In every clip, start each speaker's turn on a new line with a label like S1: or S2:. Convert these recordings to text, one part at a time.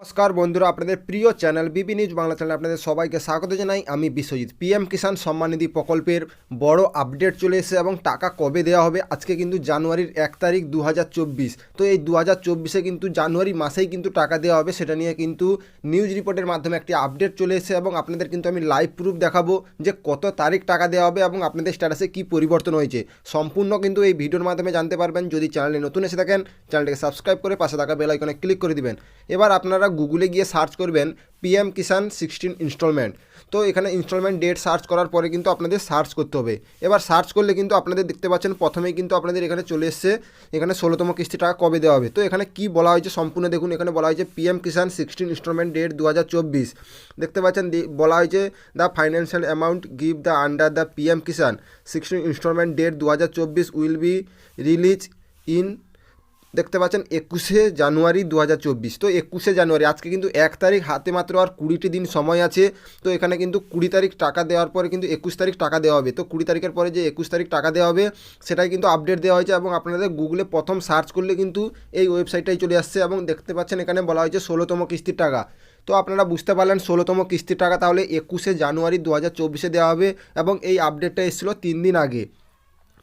S1: নমস্কার বন্ধুরা, আপনাদের প্রিয় চ্যানেল বিবি নিউজ বাংলা চ্যানেলে আপনাদের সবাইকে স্বাগত জানাই। আমি বিশ্বজিৎ। পিএম কিষাণ সম্মান নিধি প্রকল্পের বড় আপডেট চলে এসেছে এবং টাকা কবে দেওয়া হবে। আজকে কিন্তু জানুয়ারির 1 তারিখ 2024। তো এই 2024-এ কিন্তু জানুয়ারি মাসেই কিন্তু টাকা দেওয়া হবে, সেটা নিয়ে কিন্তু নিউজ রিপোর্টের মাধ্যমে একটি আপডেট চলে এসেছে এবং আপনাদের কিন্তু আমি লাইভ প্রুফ দেখাবো যে কত তারিখ টাকা দেওয়া হবে এবং আপনাদের স্ট্যাটাসে কী পরিবর্তন হয়েছে। সম্পূর্ণ কিন্তু এই ভিডিওর মাধ্যমে জানতে পারবেন। যদি চ্যানেলে নতুন এসে থাকেন, চ্যানেলটিকে সাবস্ক্রাইব করে পাশে থাকা বেল আইকনে ক্লিক করে দিবেন। এবার আপনারা গুগলে গিয়ে সার্চ করবেন পিএম কিষাণ 16 ইনস্টলমেন্ট। তো এখানে ইনস্টলমেন্ট ডেট সার্চ করার পরে কিন্তু আপনাদের সার্চ করতে হবে। এবার সার্চ করলে কিন্তু আপনাদের দেখতে পাচ্ছেন প্রথমেই কিন্তু আপনাদের এখানে চলে এসছে এখানে 16তম কিস্তি টাকা কবে দেওয়া হবে। তো এখানে কি বলা হয়েছে সম্পূর্ণ দেখুন। এখানে বলা হয়েছে পিএম কিষাণ 16 ইনস্টলমেন্ট ডেট 2024। দেখতে পাচ্ছেন বলা হয়েছে the financial amount give the under the PM Kisan 16 instalment date 2024 will be release in, দেখতে পাচ্ছেন 21শে জানুয়ারি 2024। তো 21শে জানুয়ারি, আজকে কিন্তু 1 তারিখ, হাতে মাত্র আর 20টি দিন সময় আছে। তো এখানে কিন্তু 20 তারিখ টাকা দেওয়ার পরে কিন্তু 21 তারিখ টাকা দেওয়া হবে। তো 20 তারিখের পরে যে 21 তারিখ টাকা দেওয়া হবে সেটাই কিন্তু আপডেট দেওয়া হয়েছে এবং আপনাদের গুগলে প্রথম সার্চ করলে কিন্তু এই ওয়েবসাইটটাই চলে আসছে এবং দেখতে পাচ্ছেন এখানে বলা হয়েছে 16তম কিস্তির টাকা। তো আপনারা বুঝতে পারলেন 16তম কিস্তির টাকা তাহলে 21শে জানুয়ারি 2024-এ দেওয়া হবে এবং এই আপডেটটা এসেছিলো 3 দিন আগে।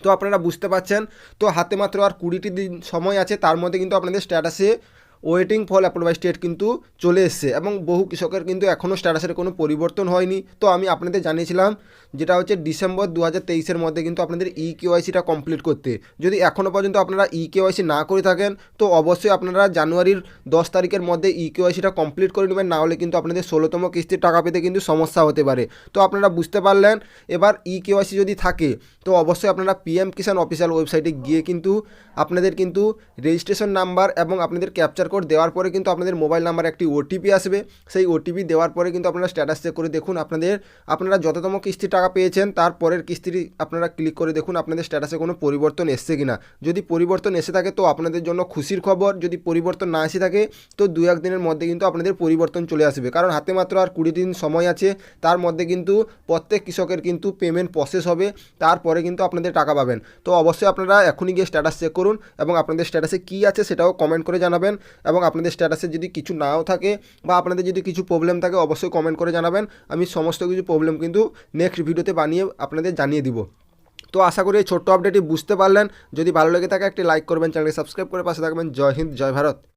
S1: তো আপনারা বুঝতে পারছেন। তো হাতে মাত্র আর 20টি দিন সময় আছে, তার মধ্যে কিন্তু আপনাদের স্ট্যাটাসে waiting for approve by state কিন্তু চলে এসছে এবং বহু কৃষকের কিন্তু এখনও স্ট্যাটাসের কোনো পরিবর্তন হয়নি। তো আমি আপনাদের জানিয়েছিলাম যেটা হচ্ছে ডিসেম্বর 2023-এর মধ্যে কিন্তু আপনাদের কেওয়াইসিটা কমপ্লিট করতে। যদি এখনও পর্যন্ত আপনারা কেওয়াইসি না করে থাকেন তো অবশ্যই আপনারা জানুয়ারির 10 তারিখের মধ্যে কেওয়াইসিটা কমপ্লিট করে নেবেন, না হলে কিন্তু আপনাদের 16তম কিস্তির টাকা পেতে কিন্তু সমস্যা হতে পারে। তো আপনারা বুঝতে পারলেন। এবার কেওয়াইসি যদি থাকে তো অবশ্যই আপনারা পিএম কিষাণ অফিসিয়াল ওয়েবসাইটে গিয়ে কিন্তু আপনাদের কিন্তু রেজিস্ট্রেশন নাম্বার এবং আপনাদের ক্যাপচার কোড দেওয়ার পরে কিন্তু আপনাদের মোবাইল নাম্বারে একটি ওটিপি আসবে। সেই ওটিপি দেওয়ার পরে কিন্তু আপনারা স্ট্যাটাস চেক করে দেখুন আপনারা যততম কিস্তির টাকা পেয়েছেন তার পরের কিস্তিটি আপনারা ক্লিক করে দেখুন আপনাদের স্ট্যাটাসে কোনো পরিবর্তন এসছে কিনা। যদি পরিবর্তন এসে থাকে তো আপনাদের জন্য খুশির খবর, যদি পরিবর্তন না এসে থাকে তো 2-1 দিনের মধ্যে কিন্তু আপনাদের পরিবর্তন চলে আসবে, কারণ হাতে মাত্র আর 20 দিন সময় আছে। তার মধ্যে কিন্তু প্রত্যেক কৃষকের কিন্তু পেমেন্ট প্রসেস হবে, তারপরে কিন্তু আপনাদের টাকা পাবেন। তো অবশ্যই আপনারা এখনই গিয়ে স্ট্যাটাস চেক করুন এবং আপনাদের স্ট্যাটাসে কী আছে সেটাও কমেন্ট করে জানাবেন এবং আপনাদের স্ট্যাটাসে যদি কিছু নাও থাকে বা আপনাদের যদি কিছু প্রবলেম থাকে অবশ্যই কমেন্ট করে জানাবেন। আমি সমস্ত কিছু প্রবলেম কিন্তু নেক্সট ভিডিওতে বানিয়ে আপনাদের জানিয়ে দিব। তো আশা করি এই ছোট্ট আপডেটটি বুঝতে পারলেন। যদি ভালো লেগে থাকে একটি লাইক করবেন, চ্যানেলকে সাবস্ক্রাইব করে পাশে থাকবেন। জয় হিন্দ, জয় ভারত।